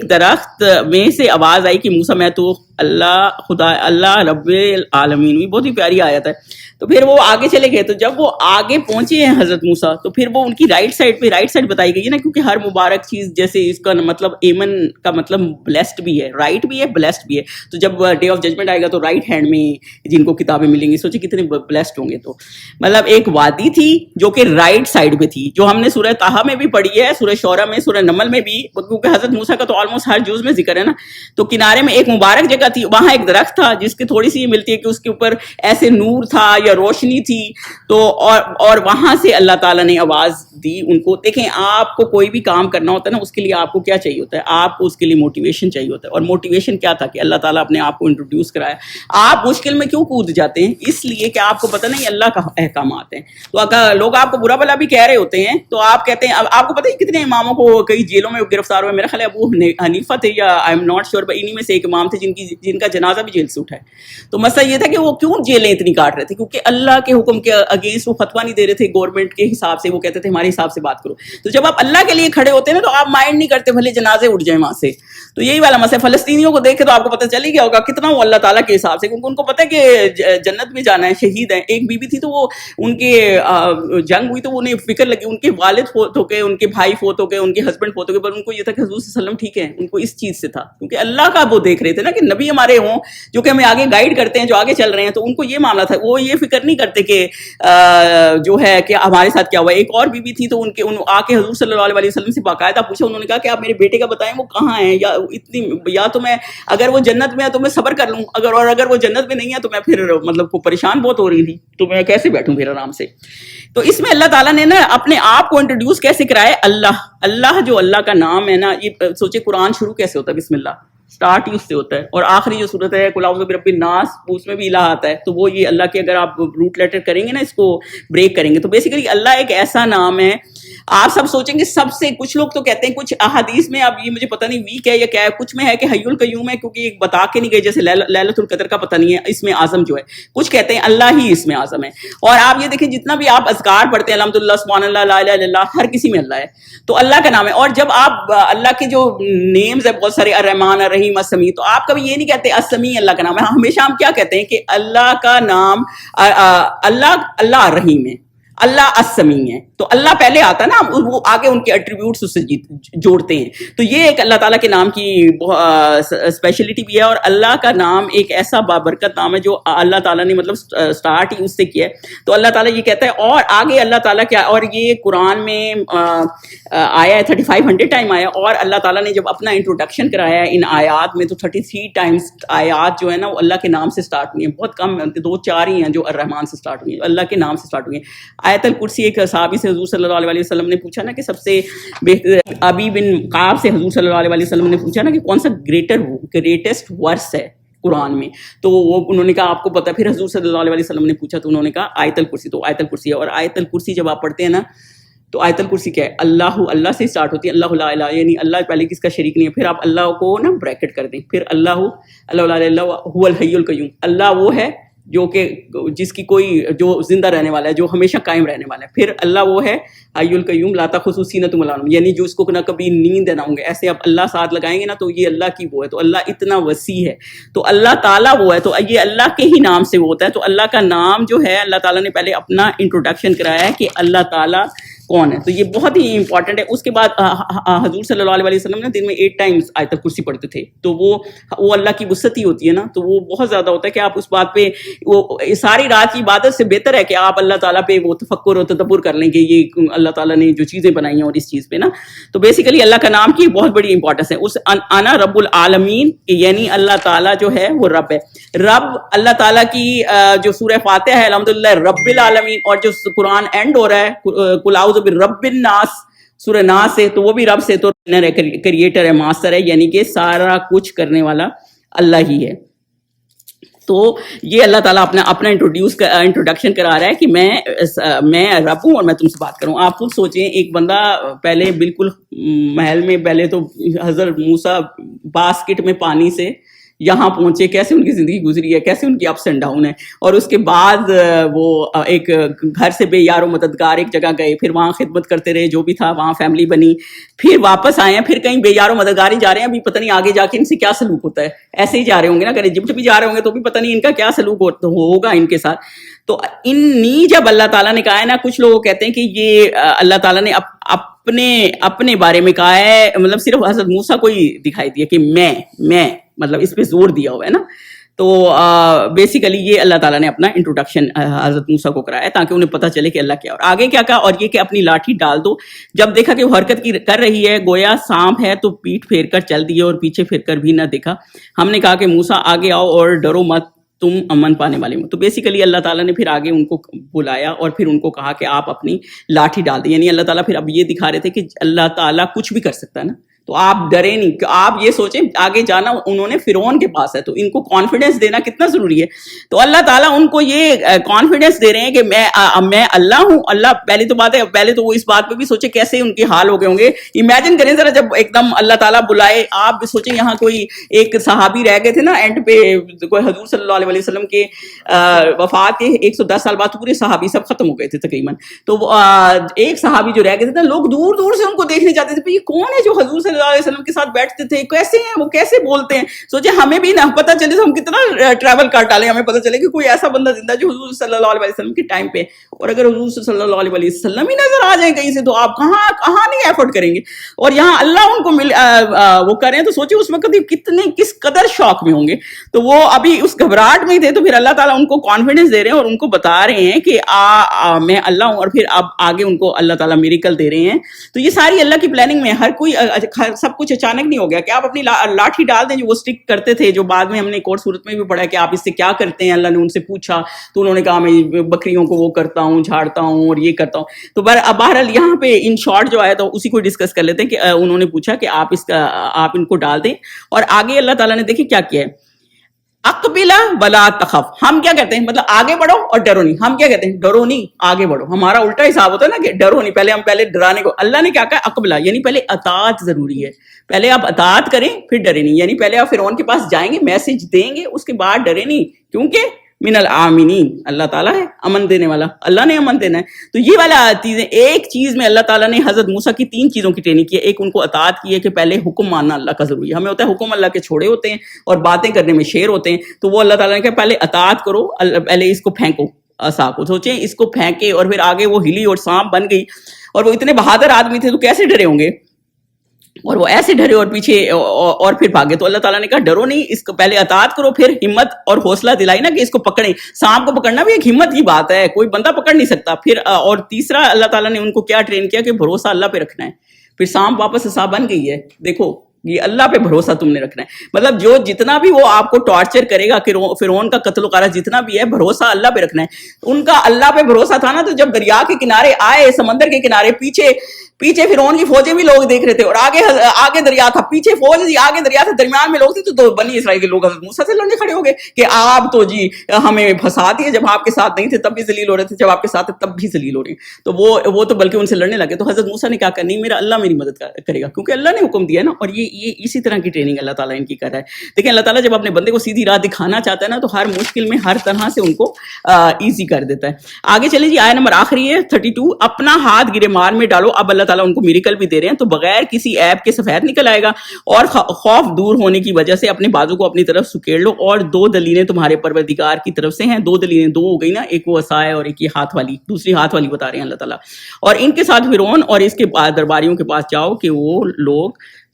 درخت میں سے آواز آئی کہ موسیٰ میں تو اللہ رب العالمین. بھی بہت ہی پیاری آیت ہے. تو پھر وہ آگے چلے گئے. تو جب وہ آگے پہنچے ہیں حضرت موسیٰ, تو پھر وہ ان کی رائٹ سائڈ بتائی گئی ہے نا, کیونکہ ہر مبارک چیز جیسے اس کا مطلب ایمن کا مطلب بلیسڈ بھی ہے, رائٹ بھی ہے, بلیسڈ بھی ہے. تو جب ڈے آف ججمنٹ آئے گا تو رائٹ ہینڈ میں جن کو کتابیں ملیں گی, سوچے کتنے بلیسڈ ہوں گے. تو مطلب ایک وادی تھی جو کہ رائٹ سائڈ پہ تھی, جو ہم نے سورہ طٰہٰ میں بھی پڑھی ہے, سورہ شعراء میں, سورہ نمل میں بھی, کیونکہ حضرت موسیٰ کا تو آلموسٹ ہر جز میں ذکر ہے نا. تو کنارے میں ایک مبارک جگہ تھی, وہاں ایک درخت تھا جس کی تھوڑی سی یہ ملتی ہے کہ اس کے اوپر اوپر ایسے نور تھا یا روشنی تھی. تو اور وہاں سے اللہ تعالیٰ نے آواز دی ان کو. دیکھیں آپ کو کوئی بھی کام کرنا ہوتا ہے نا, اس کے لیے آپ کو کیا چاہیے ہوتا ہے, آپ کو اس کے لیے موٹیویشن چاہیے ہوتا ہے. اور موٹیویشن کیا تھا کہ اللہ تعالیٰ اپنے آپ کو انٹروڈیوس کرایا. آپ مشکل میں کیوں کود جاتے ہیں؟ اس لیے کہ آپ کو پتہ نہیں اللہ کا احکامات ہیں. تو اگر لوگ آپ کو برا بھلا بھی کہہ رہے ہوتے ہیں تو آپ کہتے ہیں, آپ کو پتہ ہے کتنے اماموں کو کئی جیلوں میں گرفتار ہوئے. میرا خیال ہے ابو حنیفہ تھے یا آئی ایم ناٹ شیور, انہی میں سے ایک امام تھے جن کا جنازہ بھی جیل سے اٹھا ہے. تو مسئلہ یہ تھا کہ وہ کیوں جیلیں اتنی کاٹ رہے تھے, کیونکہ اللہ کے حکم کے اگینسٹ وہ فتویٰ نہیں دے رہے تھے گورنمنٹ کے حساب سے. وہ کہتے تھے ہمارے حساب سے بات کرو. تو جب آپ اللہ کے لیے کھڑے ہوتے ہیں نا تو آپ مائنڈ نہیں کرتے بھلے جنازے اٹھ جائیں وہاں سے. تو یہی والا مسئلہ. فلسطینیوں کو دیکھ کے تو آپ کو پتہ چل ہی گیا ہوگا کتنا وہ اللہ تعالیٰ کے حساب سے, کیونکہ ان کو پتہ ہے کہ جنت میں جانا ہے, شہید ہیں. ایک بی بی تھی تو وہ ان کے جنگ ہوئی تو انہیں فکر لگی, ان کے والد فوت ہو گئے, ان کے بھائی فوت ہو گئے, ان کے ہسبینڈ فوت ہو گئے, پر ان کو یہ تھا کہ حضور صلی اللہ علیہ وسلم ٹھیک ہے. ان کو اس چیز سے تھا کیونکہ اللہ کا وہ دیکھ رہے تھے نا کہ نبی ہمارے ہوں جو کہ ہمیں آگے گائیڈ کرتے ہیں, جو آگے چل رہے ہیں. تو ان کو یہ معاملہ تھا, وہ یہ فکر نہیں کرتے کہ جو ہے کہ ہمارے ساتھ کیا ہوا. ایک اور بی بی تھی تو ان آ کے حضور صلی اللہ علیہ وسلم سے باقاعدہ پوچھا. انہوں نے کہا کہ آپ میرے بیٹے کا بتائیں وہ کہاں ہیں, یا تو میں اگر وہ جنت میں ہے تو میں صبر کر لوں, اگر وہ جنت میں نہیں ہے تو میں پھر مطلب کو پریشان بہت ہو رہی تھی تو میں کیسے بیٹھوں پھر آرام سے. تو اس میں اللہ تعالیٰ نے نا اپنے آپ کو انٹروڈیوس کیسے کرایا. اللہ جو اللہ کا نام ہے نا, یہ سوچے قرآن شروع کیسے ہوتا ہے, بسم اللہ اسٹارٹ ہی اس سے ہوتا ہے. اور آخری جو صورت ہے قل اعوذ برب الناس, اس میں بھی الہ آتا ہے. تو وہ یہ اللہ کے, اگر آپ روٹ لیٹر کریں گے نا, اس کو بریک کریں گے تو بیسیکلی اللہ ایک ایسا نام ہے. آپ سب سوچیں گے سب سے, کچھ لوگ تو کہتے ہیں, کچھ احادیث میں, اب یہ مجھے پتہ نہیں ویک ہے یا کیا ہے, کچھ میں ہے کہ حی القیوم ہے کیونکہ ایک بتا کے نہیں گئے, جیسے لیلۃ القدر کا پتہ نہیں ہے اس میں اعظم جو ہے. کچھ کہتے ہیں اللہ ہی اس میں اعظم ہے. اور آپ یہ دیکھیں جتنا بھی آپ اذکار پڑھتے ہیں, الحمدللہ, سبحان اللہ, لا الہ الا اللہ, ہر کسی میں اللہ ہے. تو اللہ کا نام ہے. اور جب آپ اللہ کے جو نیمز ہیں بہت سارے, الرحمن, الرحیم, السمیع, تو آپ کبھی یہ نہیں کہتے السمیع اللہ کا نام ہے. ہمیشہ ہم کیا کہتے ہیں کہ اللہ کا نام اللہ الرحیم ہے, اللہ السمیع ہے. تو اللہ پہلے آتا ہے نا, وہ آگے ان کے ایٹریبیوٹس اس سے جوڑتے ہیں. تو یہ ایک اللہ تعالیٰ کے نام کی اسپیشلٹی بھی ہے. اور اللہ کا نام ایک ایسا بابرکت نام ہے جو اللہ تعالیٰ نے مطلب سٹارٹ ہی اس سے کیا ہے. تو اللہ تعالیٰ یہ کہتا ہے, اور آگے اللہ تعالیٰ کیا, اور یہ قرآن میں آیا ہے 3500 ٹائم آیا. اور اللہ تعالیٰ نے جب اپنا انٹروڈکشن کرایا ہے ان آیات میں تو 33 ٹائمز آیات جو ہے نا وہ اللہ کے نام سے سٹارٹ ہوئی ہیں. بہت کم, 2-4 ہی ہیں جو الرحمن سے سٹارٹ ہوئی ہیں, اللہ کے نام سے سٹارٹ ہوئی ہیں. آیت الکرسی, ایک صحابی سے حضور صلی اللہ علیہ وسلم نے پوچھا نا کہ سب سے بہتر, ابی بن قعب سے حضور صلی اللہ علیہ وسلم نے پوچھا نا کہ کون سا گریٹسٹ ورس ہے قرآن میں. تو وہ انہوں نے کہا آپ کو پتہ. پھر حضور صلی اللہ علیہ وسلم نے پوچھا تو انہوں نے کہا آیت الکرسی. تو آیت الکرسی ہے. اور آیت الکرسی جب آپ پڑھتے ہیں نا تو آیت الکرسی کیا ہے, اللہ سے اسٹارٹ ہوتی ہے, اللہ لا الہ, یعنی اللہ پہلے کس کا شریک نہیں ہے. پھر آپ اللہ کو نا بریکٹ کر دیں, پھر اللہ لا الہ الا هو الحی القیوم, اللہ وہ ہے جو کہ جس کی کوئی, جو زندہ رہنے والا ہے, جو ہمیشہ قائم رہنے والا ہے. پھر اللہ وہ ہے حی القیوم لا تأخذہ سینۃ ولا نوم, یعنی جو اس کو نہ کبھی نیند نہ ہوں گے. ایسے آپ اللہ ساتھ لگائیں گے نا تو یہ اللہ کی وہ ہے. تو اللہ اتنا وسیع ہے. تو اللہ تعالیٰ وہ ہے. تو یہ اللہ کے ہی نام سے وہ ہوتا ہے. تو اللہ کا نام جو ہے, اللہ تعالیٰ نے پہلے اپنا انٹروڈکشن کرایا ہے کہ اللہ تعالیٰ کون ہے. تو یہ بہت ہی امپورٹنٹ ہے. اس کے بعد حضور صلی اللہ علیہ وسلم نے دن میں 8 ٹائمز آیت الکرسی پڑھتے تھے. تو وہ اللہ کی وسعت ہی ہوتی ہے نا, تو وہ بہت زیادہ ہوتا ہے کہ آپ اس بات پہ, وہ ساری رات کی عبادت سے بہتر ہے کہ آپ اللہ تعالیٰ پہ وہ تفکر و تدبر کر لیں کہ یہ اللہ تعالیٰ نے جو چیزیں بنائی ہیں اور اس چیز پہ نا. تو بیسیکلی اللہ کا نام کی بہت بڑی امپورٹنس ہے. اس انا رب العالمین, یعنی اللہ تعالیٰ جو ہے وہ رب ہے. رب اللہ تعالیٰ کی جو سورہ فاتحہ ہے الحمدللہ رب العالمین, اور جو قرآن اینڈ ہو رہا ہے قل اعوذ برب الناس, سورہ ناس ہے, تو وہ بھی رب سے, تو کریٹر ہے, ماسٹر ہے, یعنی کہ سارا کچھ کرنے والا اللہ ہی ہے. تو یہ اللہ تعالیٰ اپنا انٹروڈکشن کرا رہا ہے کہ میں رب ہوں اور میں تم سے بات کروں. آپ خود سوچیں, ایک بندہ پہلے بالکل محل میں, پہلے تو حضرت موسیٰ باسکٹ میں پانی سے یہاں پہنچے, کیسے ان کی زندگی گزری ہے, کیسے ان کی اپس اینڈ ڈاؤن ہے. اور اس کے بعد وہ ایک گھر سے بے یار و مددگار ایک جگہ گئے, پھر وہاں خدمت کرتے رہے, جو بھی تھا وہاں فیملی بنی, پھر واپس آئے ہیں, پھر کہیں بے یار و مددگار ہی جا رہے ہیں. ابھی پتہ نہیں آگے جا کے ان سے کیا سلوک ہوتا ہے. ایسے ہی جا رہے ہوں گے نا, اگر ایجپٹ بھی جا رہے ہوں گے تو بھی پتہ نہیں ان کا کیا سلوک ہوگا ان کے ساتھ. تو جب اللہ تعالیٰ نے کہا ہے نا, کچھ لوگ کہتے ہیں کہ یہ اللہ تعالیٰ نے اپنے بارے میں کہا ہے, مطلب صرف حضرت موسیٰ کو ہی دکھائی دیا کہ میں مطلب اس پہ زور دیا ہوا ہے نا. تو بیسیکلی یہ اللہ تعالیٰ نے اپنا انٹروڈکشن حضرت موسیٰ کو کرایا تاکہ انہیں پتہ چلے کہ اللہ کیا. اور آگے کیا کہا, اور یہ کہ اپنی لاٹھی ڈال دو. جب دیکھا کہ وہ حرکت کر رہی ہے گویا سانپ ہے, تو پیٹھ پھیر کر چل دیے اور پیچھے پھر کر بھی نہ دیکھا. ہم نے کہا کہ موسیٰ آگے آؤ اور ڈرو مت. تم امن پانے والے ہو. تو بیسیکلی اللہ تعالیٰ نے پھر آگے ان کو بلایا اور پھر ان کو کہا کہ آپ اپنی لاٹھی ڈال دیں. یعنی اللہ تعالیٰ پھر اب یہ دکھا رہے تھے کہ اللہ تعالیٰ کچھ بھی کر سکتا ہے نا, تو آپ ڈرے نہیں. آپ یہ سوچیں آگے جانا انہوں نے فرعون کے پاس ہے, تو ان کو کانفیڈنس دینا کتنا ضروری ہے. تو اللہ تعالیٰ ان کو یہ کانفیڈنس دے رہے ہیں کہ میں اللہ ہوں. اللہ پہلی تو بات ہے, پہلے تو وہ اس بات پہ بھی سوچے کیسے ان کے حال ہو گئے ہوں گے. امیجن کریں ذرا جب ایک دم اللہ تعالیٰ بلائے. آپ بھی سوچیں یہاں کوئی ایک صحابی رہ گئے تھے نا اینڈ پہ, کوئی حضور صلی اللہ علیہ وسلم کے وفات کے 110 سال بعد پورے صحابی سب ختم ہو گئے تھے تقریباً. تو ایک صحابی جو رہ گئے تھے نا, لوگ دور دور سے ان کو دیکھنے جاتے تھے, یہ کون ہے جو حضور صلی اللہ علیہ وسلم کے ساتھ بیٹھتے تھے, کیسے ہیں وہ, کیسے بولتے ہیں. سوچے ہمیں بھی نہ پتہ چلے تو ہم کتنا ٹریول کر ڈالیں, ہمیں پتہ چلے کہ کوئی ایسا بندہ زندہ جو حضور صلی اللہ علیہ وسلم کے ٹائم پہ, اور اگر حضور صلی اللہ علیہ وسلم ہی نظر آ جائیں کہیں سے تو آپ کہاں نہیں ایفرٹ کریں گے. اور یہاں اللہ ان کو وہ کریں تو سوچے اس وقت کس قدر شوق میں ہوں گے. تو وہ ابھی اس گھبراہٹ میں تھے, تو پھر اللہ تعالیٰ ان کو کانفیڈنس دے رہے ہیں اور ان کو بتا رہے ہیں کہ میں اللہ ہوں, اور پھر اب آگے ان کو اللہ تعالیٰ میریکل دے رہے ہیں. تو یہ ساری اللہ کی پلاننگ میں, ہر کوئی سب کچھ اچانک نہیں ہو گیا کہ آپ اپنی لاٹھی ڈال دیں جو وہ اسٹک کرتے تھے, جو بعد میں ہم نے ایک اور صورت میں بھی پڑھا کہ آپ اس سے کیا کرتے ہیں. اللہ نے ان سے پوچھا تو انہوں نے کہا میں بکریوں کو وہ کرتا ہوں, جھاڑتا ہوں اور یہ کرتا ہوں. تو بہرحال یہاں پہ ان شارٹ جو آیا تو اسی کو ڈسکس کر لیتے ہیں کہ انہوں نے پوچھا کہ آپ ان کو ڈال دیں, اور آگے اللہ تعالیٰ نے دیکھیں کیا کیا ہے. اقبلا ولا تخف. ہم کیا کہتے ہیں, مطلب آگے بڑھو اور ڈرو نہیں. ہم کیا کہتے ہیں, ڈرو نہیں آگے بڑھو. ہمارا الٹا حساب ہوتا ہے نا کہ ڈرو نہیں, پہلے ڈرانے کو. اللہ نے کیا کہا, اقبلا یعنی پہلے اطاعت ضروری ہے, پہلے آپ اطاعت کریں پھر ڈرے نہیں. یعنی پہلے آپ فرعون کے پاس جائیں گے, میسج دیں گے, اس کے بعد ڈرے نہیں, کیونکہ من العامنین, اللہ تعالیٰ ہے امن دینے والا, اللہ نے امن دینا ہے. تو یہ والا چیزیں, ایک چیز میں اللہ تعالیٰ نے حضرت موسیٰ کی 3 چیزوں کی ٹریننگ کی ہے. ایک ان کو اطاعت کی ہے کہ پہلے حکم ماننا اللہ کا ضروری ہے. ہمیں ہوتا ہے حکم اللہ کے چھوڑے ہوتے ہیں اور باتیں کرنے میں شیر ہوتے ہیں. تو وہ اللہ تعالیٰ نے کہا پہلے اطاعت کرو, پہلے اس کو پھینکو عصا کو. سوچیں اس کو پھینکے اور پھر آگے وہ ہلی اور سانپ بن گئی, اور وہ اتنے بہادر آدمی تھے تو کیسے ڈرے ہوں گے, اور وہ ایسے ڈرے اور پیچھے اور پھر بھاگے. تو اللہ تعالیٰ نے کہا ڈرو نہیں, اس کو پہلے اطاعت کرو, پھر ہمت اور حوصلہ دلائی نا کہ اس کو پکڑیں. سانپ کو پکڑنا بھی ایک ہمت کی بات ہے, کوئی بندہ پکڑ نہیں سکتا. پھر اور تیسرا اللہ تعالیٰ نے ان کو کیا ٹرین کیا کہ بھروسہ اللہ پہ رکھنا ہے. پھر سانپ واپس عصا بن گئی ہے. دیکھو یہ اللہ پہ بھروسہ تم نے رکھنا ہے. مطلب جو جتنا بھی وہ آپ کو ٹارچر کرے گا, فرعون کا قتل و غارت جتنا بھی ہے, بھروسہ اللہ پہ رکھنا ہے. ان کا اللہ پہ بھروسہ تھا نا, تو جب دریا کے کنارے آئے, سمندر کے کنارے, پیچھے فرعون کی فوجیں بھی لوگ دیکھ رہے تھے, اور آگے دریا تھا, پیچھے فوج تھی, آگے دریا تھا, درمیان میں لوگ تھے. تو بنی اسرائیل کے لوگ حضرت موسیٰ سے لڑنے کھڑے ہو گئے کہ آپ تو جی ہمیں پھنسا دیے, جب آپ کے ساتھ نہیں تھے تب بھی ذلیل ہو رہے تھے, جب آپ کے ساتھ تب بھی ذلیل ہو رہے ہیں. تو وہ تو بلکہ ان سے لڑنے لگے. تو حضرت موسیٰ نے کیا کہا, نہیں میرا اللہ میری مدد کرے گا, کیونکہ اللہ نے حکم دیا ہے نا. اور یہ اسی طرح کی ٹریننگ اللہ تعالیٰ ان کی کر رہا ہے. دیکھیں اللہ تعالیٰ جب اپنے بندے کو سیدھی راہ دکھانا چاہتا ہے نا, تو ہر مشکل میں ہر طرح سے ان کو ایزی کر دیتا ہے. آگے چلیں جی, آیت نمبر آخری ہے 32. اپنا ہاتھ گرے مار میں ڈالو. اب اللہ تعالیٰ ان کو میریکل بھی دے رہے ہیں. تو بغیر کسی عیب کے سفید نکل آئے گا, اور خوف دور ہونے کی وجہ سے اپنے بازو کو اپنی طرف سکیڑ لو. اور 2 دلیلیں تمہارے پروردگار کی طرف سے ہیں. 2 دلیلیں 2 ہو گئی نا, ایک وہ عصا ہے اور ایک یہ ہاتھ والی, دوسری ہاتھ والی بتا رہے ہیں اللہ تعالیٰ. اور ان کے ساتھ فرعون اور اس کے درباریوں کے پاس جاؤ کہ وہ لوگ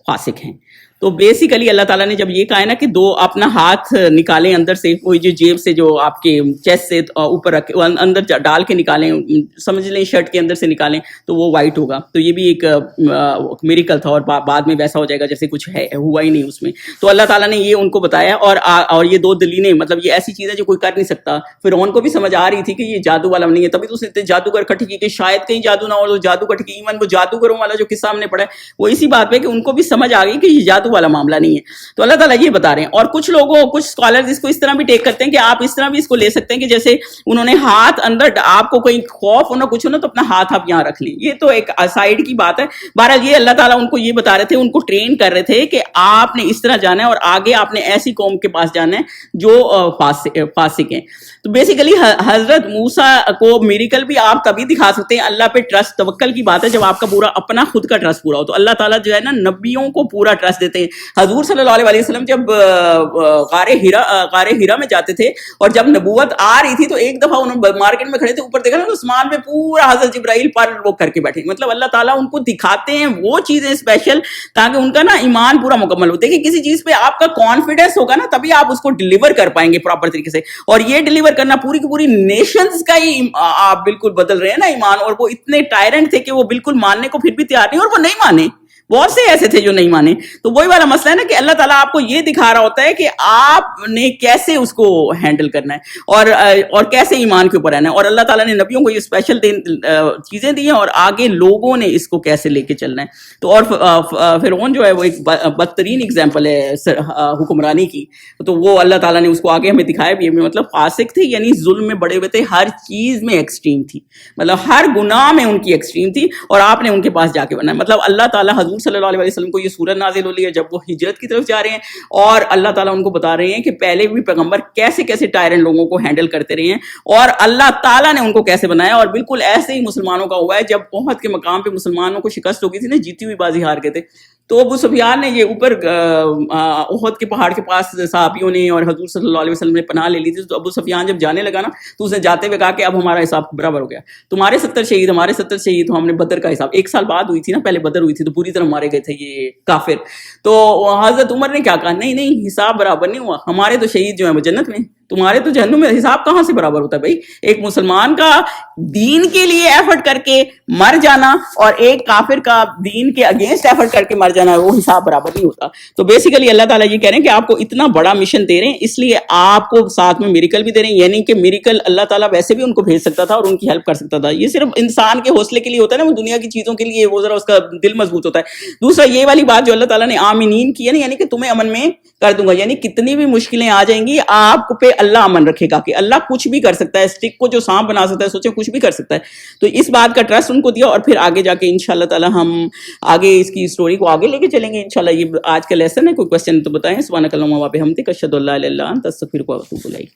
فاسق ہیں. تو بیسیکلی اللہ تعالیٰ نے جب یہ کہا ہے نا کہ 2 اپنا ہاتھ نکالیں اندر سے, کوئی جو جیب سے جو آپ کے چیسٹ سے اوپر رکھے اندر ڈال کے نکالیں, سمجھ لیں شرٹ کے اندر سے نکالیں, تو وہ وائٹ ہوگا. تو یہ بھی ایک میریکل تھا, اور بعد میں ویسا ہو جائے گا جیسے کچھ ہے ہوا ہی نہیں اس میں. تو اللہ تعالیٰ نے یہ ان کو بتایا. اور یہ 2 دلیلیں, مطلب یہ ایسی چیز ہے جو کوئی کر نہیں سکتا. فرعون کو بھی سمجھ آ رہی تھی کہ یہ جادو والا نہیں ہے, تبھی تو اس نے جادوگر اکٹھے کی کہ شاید کہیں جادو نہ ہو. تو جادو اکٹھے کی, ایون وہ جادوگروں والا جو قصہ ہم نے پڑھا ہے وہ اسی بات پہ کہ ان کو بھی سمجھ آ گئی کہ یہ جادو والا معاملہ نہیں ہے. تو اللہ تعالیٰ یہ بتا رہے ہیں. اور کچھ اسکالرز اس کو اس طرح بھی ٹیک کرتے ہیں کہ آپ اس طرح بھی اس کو لے سکتے ہیں کہ جیسے انہوں نے ہاتھ اندر, آپ کو کوئی خوف ہونا کچھ ہونا تو اپنا ہاتھ آپ یہاں رکھ لیں. یہ تو ایک سائڈ کی بات ہے. بہرحال یہ اللہ تعالیٰ ان کو یہ بتا رہے تھے, ان کو ٹرین کر رہے تھے کہ آپ نے اس طرح جانا ہے, اور آگے آپ نے ایسی قوم کے پاس جانا ہے جو فاسق ہیں. تو بیسیکلی حضرت موسیٰ کو میریکل بھی آپ تبھی دکھا سکتے ہیں, اللہ پہ ٹرسٹ توکل کی بات ہے, جب آپ کا پورا اپنا خود کا ٹرسٹ پورا ہو. تو اللہ تعالیٰ جو ہے نا نبیوں کو پورا ٹرسٹ دیتے ہیں. حضور صلی اللہ علیہ وسلم جب غار ہیرا میں جاتے تھے, اور جب نبوت آ رہی تھی, تو ایک دفعہ انہوں مارکیٹ میں کھڑے تھے, اوپر دیکھا نا تو آسمان پہ پورا حضرت جبرائیل پر وہ کر کے بیٹھے. مطلب اللہ تعالیٰ ان کو دکھاتے ہیں وہ چیزیں اسپیشل, تاکہ ان کا نا ایمان پورا مکمل ہو. دیکھیں کسی چیز پہ آپ کا کانفیڈنس ہوگا نا, تبھی آپ اس کو ڈیلیور کر پائیں گے پراپر طریقے سے. اور یہ ڈیلیور کرنا پوری کی پوری نیشنز کا ہی آپ بالکل بدل رہے ہیں نا ایمان. اور وہ اتنے ٹائرنٹ تھے کہ وہ بالکل ماننے کو پھر بھی تیار نہیں, اور وہ نہیں مانے. بہت سے ایسے تھے جو نہیں مانے. تو وہی والا مسئلہ ہے نا کہ اللہ تعالیٰ آپ کو یہ دکھا رہا ہوتا ہے کہ آپ نے کیسے اس کو ہینڈل کرنا ہے اور کیسے ایمان کے اوپر رہنا ہے. اور اللہ تعالیٰ نے نبیوں کو یہ اسپیشل چیزیں دی ہیں اور آگے لوگوں نے اس کو کیسے لے کے چلنا ہے. تو اور فرعون جو ہے وہ ایک بدترین اگزامپل ہے حکمرانی کی. تو وہ اللہ تعالیٰ نے اس کو آگے ہمیں دکھایا بھی. مطلب فاسق تھے, یعنی ظلم میں بڑے ہوئے تھے, ہر چیز میں ایکسٹریم تھی, مطلب ہر گناہ میں ان کی ایکسٹریم تھی, اور آپ نے ان کے پاس جا کے بننا ہے. مطلب اللہ تعالیٰ حضور صلی اللہ علیہ وسلم کو یہ سورت نازل ہو رہی ہے جب وہ ہجرت کی طرف جا رہے ہیں, اور اللہ تعالیٰ ان کو بتا رہے ہیں کہ پہلے بھی پیغمبر کیسے کیسے ٹائرن لوگوں کو ہینڈل کرتے رہے ہیں, اور اللہ تعالیٰ نے ان کو کیسے بنایا. اور بالکل ایسے ہی مسلمانوں کا ہوا ہے. جب احد کے مقام پہ مسلمانوں کو شکست ہو گئی تھی نا, جیتی ہوئی بازی ہار گئے تھے, تو ابو سفیان نے یہ اوپر احد کے پہاڑ کے پاس صحابیوں نے اور حضور صلی اللہ علیہ وسلم نے پناہ لے لی تھی. تو ابو سفیان جب جانے لگا نا, تو اس نے جاتے ہوئے کہا کہ اب ہمارا حساب برابر ہو گیا, تمہارے 70 شہید ہمارے 70 شہید, تو ہم نے بدر کا حساب, 1 سال بعد ہوئی تھی نا, پہلے بدر ہوئی تھی تو پوری طرح مارے گئے تھے یہ کافر. تو حضرت عمر نے کیا کہا, نہیں نہیں حساب برابر نہیں ہوا, ہمارے تو شہید جو ہیں وہ جنت میں, تمہارے تو جہنم میں. حساب کہاں سے برابر ہوتا ہے بھائی؟ ایک مسلمان کا دین کے لیے ایفرٹ کر کے مر جانا اور ایک کافر کا دین کے اگینسٹ ایفرٹ کر کے مر جانا, وہ حساب برابر نہیں ہوتا. تو بیسیکلی اللہ تعالیٰ یہ کہہ رہے ہیں کہ آپ کو اتنا بڑا مشن دے رہے ہیں, اس لیے آپ کو ساتھ میں میریکل بھی دے رہے ہیں. یعنی کہ میریکل اللہ تعالیٰ ویسے بھی ان کو بھیج سکتا تھا اور ان کی ہیلپ کر سکتا تھا. یہ صرف انسان کے حوصلے کے لیے ہوتا ہے نا, وہ دنیا کی چیزوں کے لیے وہ ذرا اس کا دل مضبوط ہوتا ہے. دوسرا یہ والی بات جو اللہ تعالیٰ نے آمینین کی ہے نا, یعنی کہ تمہیں امن میں کر دوں گا, یعنی کتنی بھی مشکلیں آ جائیں گی آپ کو پہ اللہ امن رکھے گا کہ اللہ کچھ بھی کر سکتا ہے. اسٹک کو جو سانپ بنا سکتا ہے, سوچے کچھ بھی کر سکتا ہے. تو اس بات کا ٹرسٹ ان کو دیا, اور پھر آگے جا کے انشاءاللہ تعالی ہم آگے اس کی اسٹوری کو آگے لے کے چلیں گے انشاءاللہ. یہ آج کا لیسن ہے, کوئی کوشچن تو بتائیں. سبحانک اللہم و بحمدک اشہد ان لا الہ الا انت استغفرک و اتوب الیک.